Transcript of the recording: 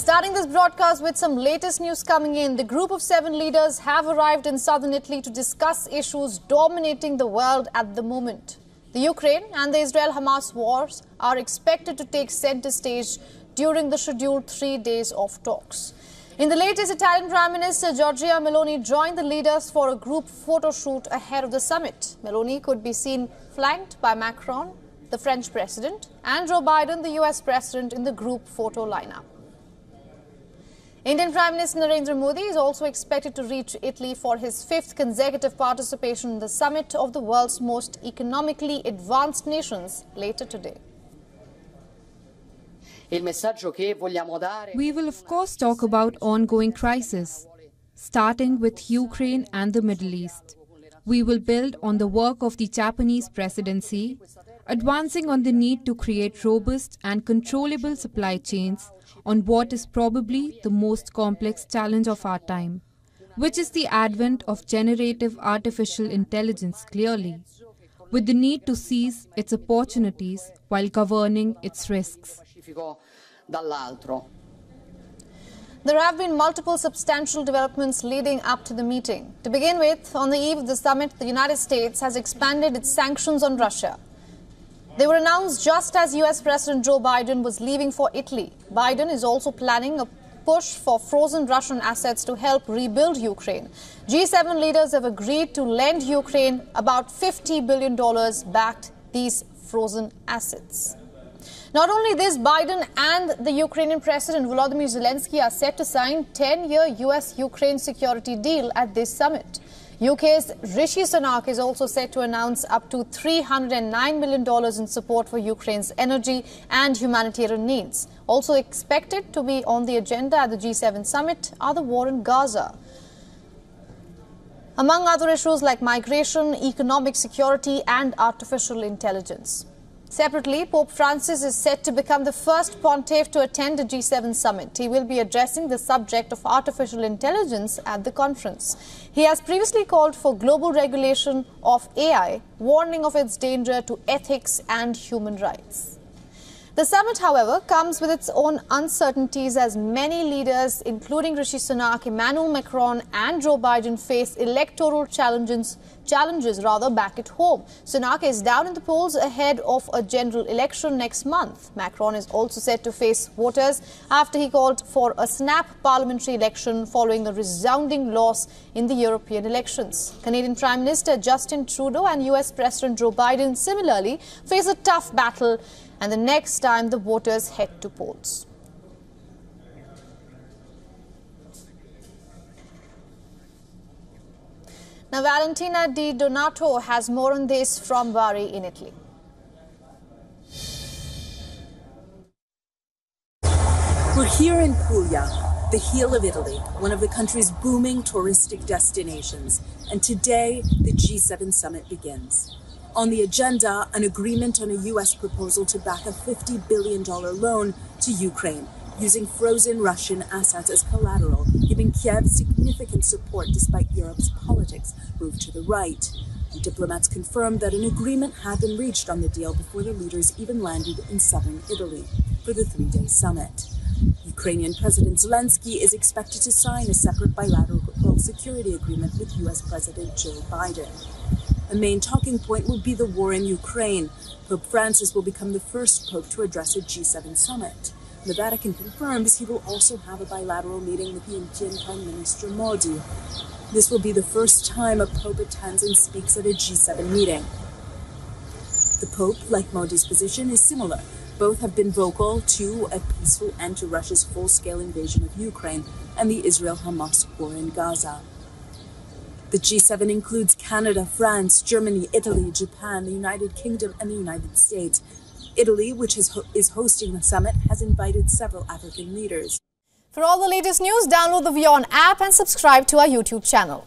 Starting this broadcast with some latest news coming in. The group of 7 leaders have arrived in southern Italy to discuss issues dominating the world at the moment. The Ukraine and the Israel-Hamas Wars are expected to take center stage during the scheduled 3 days of talks. In the latest, Italian Prime Minister Giorgia Meloni joined the leaders for a group photo shoot ahead of the summit. Meloni could be seen flanked by Macron, the French president, and Joe Biden, the US president, in the group photo lineup. Indian Prime Minister Narendra Modi is also expected to reach Italy for his 5th consecutive participation in the summit of the world's most economically advanced nations later today. We will of course talk about ongoing crises, starting with Ukraine and the Middle East. We will build on the work of the Japanese presidency, advancing on the need to create robust and controllable supply chains on what is probably the most complex challenge of our time, which is the advent of generative artificial intelligence clearly, with the need to seize its opportunities while governing its risks. There have been multiple substantial developments leading up to the meeting. To begin with, on the eve of the summit, the United States has expanded its sanctions on Russia. They were announced just as US President Joe Biden was leaving for Italy. Biden is also planning a push for frozen Russian assets to help rebuild Ukraine. G7 leaders have agreed to lend Ukraine about $50 billion backed these frozen assets. Not only this, Biden and the Ukrainian President Volodymyr Zelensky are set to sign a 10-year US-Ukraine security deal at this summit. UK's Rishi Sunak is also set to announce up to $309 million in support for Ukraine's energy and humanitarian needs. Also expected to be on the agenda at the G7 summit are the war in Gaza, among other issues like migration, economic security and artificial intelligence. Separately, Pope Francis is set to become the first pontiff to attend the G7 summit. He will be addressing the subject of artificial intelligence at the conference. He has previously called for global regulation of AI, warning of its danger to ethics and human rights. The summit, however, comes with its own uncertainties as many leaders, including Rishi Sunak, Emmanuel Macron and Joe Biden, face electoral challenges back at home. Sunak is down in the polls ahead of a general election next month. Macron is also set to face voters after he called for a snap parliamentary election following a resounding loss in the European elections. Canadian Prime Minister Justin Trudeau and US President Joe Biden similarly face a tough battle and the next time the voters head to polls. Now, Valentina Di Donato has more on this from Bari in Italy. We're here in Puglia, the heel of Italy, one of the country's booming touristic destinations. And today, the G7 summit begins. On the agenda, an agreement on a US proposal to back a $50 billion loan to Ukraine, using frozen Russian assets as collateral, giving Kiev significant support despite Europe's politics move to the right. And diplomats confirmed that an agreement had been reached on the deal before the leaders even landed in southern Italy for the 3-day summit. Ukrainian President Zelensky is expected to sign a separate bilateral security agreement with US President Joe Biden. A main talking point will be the war in Ukraine. Pope Francis will become the first pope to address a G7 summit. The Vatican confirms he will also have a bilateral meeting with the Indian Prime Minister Modi. This will be the first time a pope attends and speaks at a G7 meeting. The pope, like Modi's position, is similar. Both have been vocal to a peaceful end to Russia's full-scale invasion of Ukraine and the Israel-Hamas war in Gaza. The G7 includes Canada, France, Germany, Italy, Japan, the United Kingdom, and the United States. Italy, which is hosting the summit, has invited several African leaders. For all the latest news, download the WION app and subscribe to our YouTube channel.